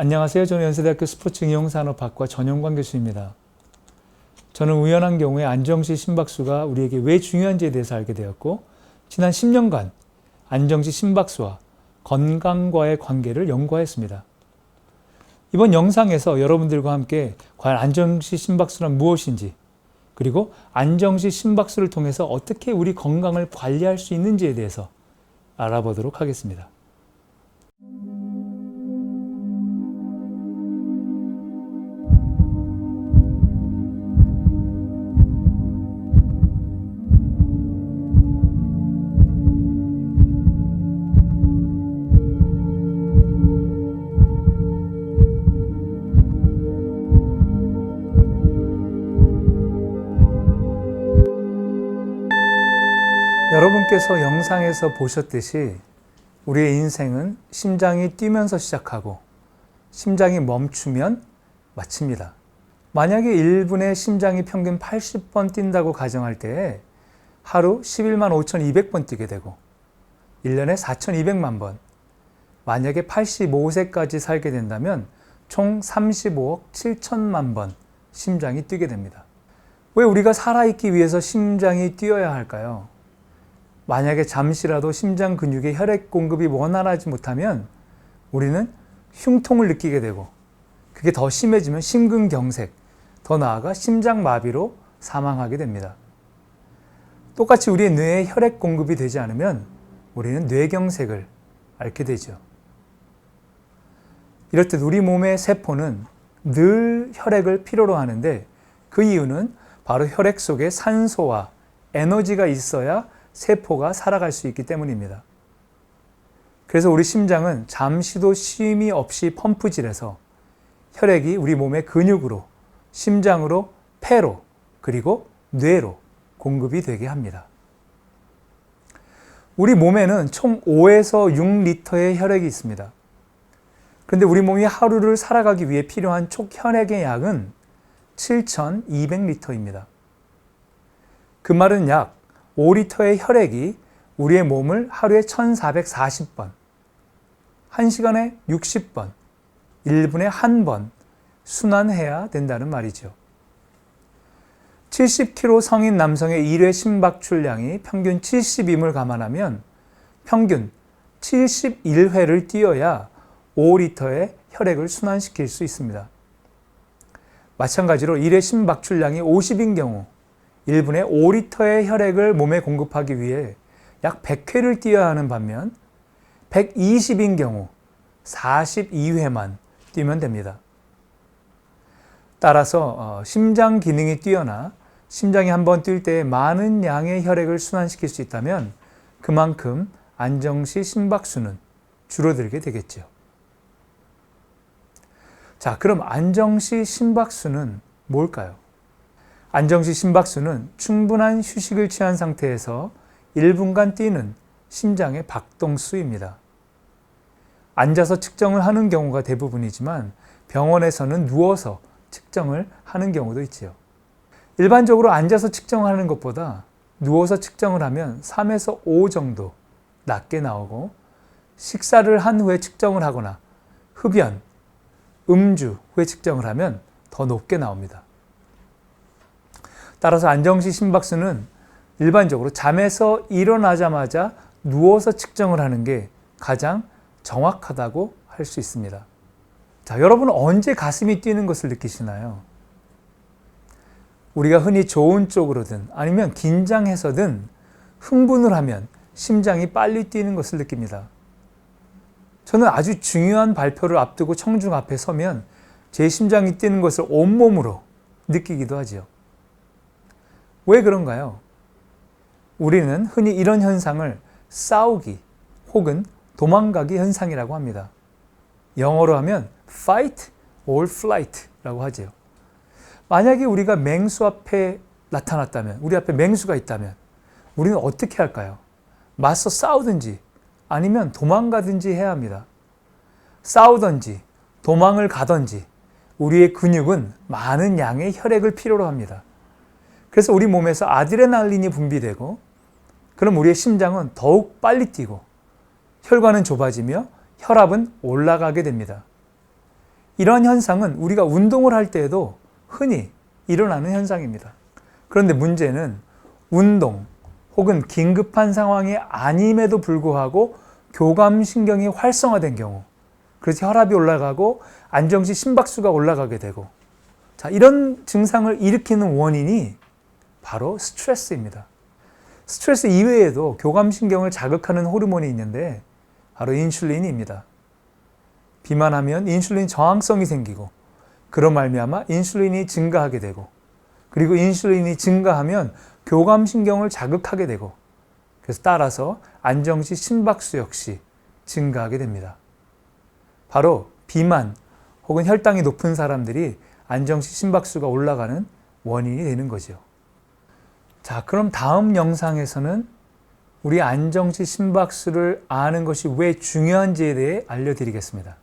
안녕하세요. 저는 연세대학교 스포츠응용산업학과 전영광 교수입니다. 저는 우연한 경우에 안정시 심박수가 우리에게 왜 중요한지에 대해서 알게 되었고, 지난 10년간 안정시 심박수와 건강과의 관계를 연구하였습니다. 이번 영상에서 여러분들과 함께 과연 안정시 심박수란 무엇인지, 그리고 안정시 심박수를 통해서 어떻게 우리 건강을 관리할 수 있는지에 대해서 알아보도록 하겠습니다. 여러분께서 영상에서 보셨듯이 우리의 인생은 심장이 뛰면서 시작하고 심장이 멈추면 마칩니다. 만약에 1분에 심장이 평균 80번 뛴다고 가정할 때 하루 11만 5,200번 뛰게 되고 1년에 4,200만 번, 만약에 85세까지 살게 된다면 총 35억 7천만 번 심장이 뛰게 됩니다. 왜 우리가 살아있기 위해서 심장이 뛰어야 할까요? 만약에 잠시라도 심장 근육의 혈액 공급이 원활하지 못하면 우리는 흉통을 느끼게 되고, 그게 더 심해지면 심근경색, 더 나아가 심장마비로 사망하게 됩니다. 똑같이 우리의 뇌에 혈액 공급이 되지 않으면 우리는 뇌경색을 앓게 되죠. 이렇듯 우리 몸의 세포는 늘 혈액을 필요로 하는데, 그 이유는 바로 혈액 속에 산소와 에너지가 있어야 세포가 살아갈 수 있기 때문입니다. 그래서 우리 심장은 잠시도 쉼이 없이 펌프질해서 혈액이 우리 몸의 근육으로, 심장으로, 폐로, 그리고 뇌로 공급이 되게 합니다. 우리 몸에는 총 5에서 6리터의 혈액이 있습니다. 그런데 우리 몸이 하루를 살아가기 위해 필요한 총 혈액의 양은 7,200리터입니다. 그 말은 약 5리터의 혈액이 우리의 몸을 하루에 1,440번, 1시간에 60번, 1분에 1번 순환해야 된다는 말이죠. 70kg 성인 남성의 1회 심박출량이 평균 70임을 감안하면 평균 71회를 뛰어야 5리터의 혈액을 순환시킬 수 있습니다. 마찬가지로 1회 심박출량이 50인 경우 1분에 5리터의 혈액을 몸에 공급하기 위해 약 100회를 뛰어야 하는 반면 120인 경우 42회만 뛰면 됩니다. 따라서 심장 기능이 뛰어나 심장이 한번 뛸 때 많은 양의 혈액을 순환시킬 수 있다면 그만큼 안정시 심박수는 줄어들게 되겠죠. 자, 그럼 안정시 심박수는 뭘까요? 안정시 심박수는 충분한 휴식을 취한 상태에서 1분간 뛰는 심장의 박동수입니다. 앉아서 측정을 하는 경우가 대부분이지만 병원에서는 누워서 측정을 하는 경우도 있지요. 일반적으로 앉아서 측정하는 것보다 누워서 측정을 하면 3에서 5 정도 낮게 나오고, 식사를 한 후에 측정을 하거나 흡연, 음주 후에 측정을 하면 더 높게 나옵니다. 따라서 안정시 심박수는 일반적으로 잠에서 일어나자마자 누워서 측정을 하는 게 가장 정확하다고 할 수 있습니다. 자, 여러분은 언제 가슴이 뛰는 것을 느끼시나요? 우리가 흔히 좋은 쪽으로든 아니면 긴장해서든 흥분을 하면 심장이 빨리 뛰는 것을 느낍니다. 저는 아주 중요한 발표를 앞두고 청중 앞에 서면 제 심장이 뛰는 것을 온몸으로 느끼기도 하지요. 왜 그런가요? 우리는 흔히 이런 현상을 싸우기 혹은 도망가기 현상이라고 합니다. 영어로 하면 fight or flight라고 하죠. 만약에 우리가 맹수 앞에 나타났다면, 우리 앞에 맹수가 있다면 우리는 어떻게 할까요? 맞서 싸우든지 아니면 도망가든지 해야 합니다. 싸우든지 도망을 가든지 우리의 근육은 많은 양의 혈액을 필요로 합니다. 그래서 우리 몸에서 아드레날린이 분비되고, 그럼 우리의 심장은 더욱 빨리 뛰고 혈관은 좁아지며 혈압은 올라가게 됩니다. 이러한 현상은 우리가 운동을 할 때에도 흔히 일어나는 현상입니다. 그런데 문제는 운동 혹은 긴급한 상황이 아님에도 불구하고 교감신경이 활성화된 경우, 그래서 혈압이 올라가고 안정시 심박수가 올라가게 되고, 자, 이런 증상을 일으키는 원인이 바로 스트레스입니다. 스트레스 이외에도 교감신경을 자극하는 호르몬이 있는데 바로 인슐린입니다. 비만하면 인슐린 저항성이 생기고, 그로 말미암아 인슐린이 증가하게 되고, 그리고 인슐린이 증가하면 교감신경을 자극하게 되고, 그래서 따라서 안정시 심박수 역시 증가하게 됩니다. 바로 비만 혹은 혈당이 높은 사람들이 안정시 심박수가 올라가는 원인이 되는 거죠. 자, 그럼 다음 영상에서는 우리 안정시 심박수를 아는 것이 왜 중요한지에 대해 알려드리겠습니다.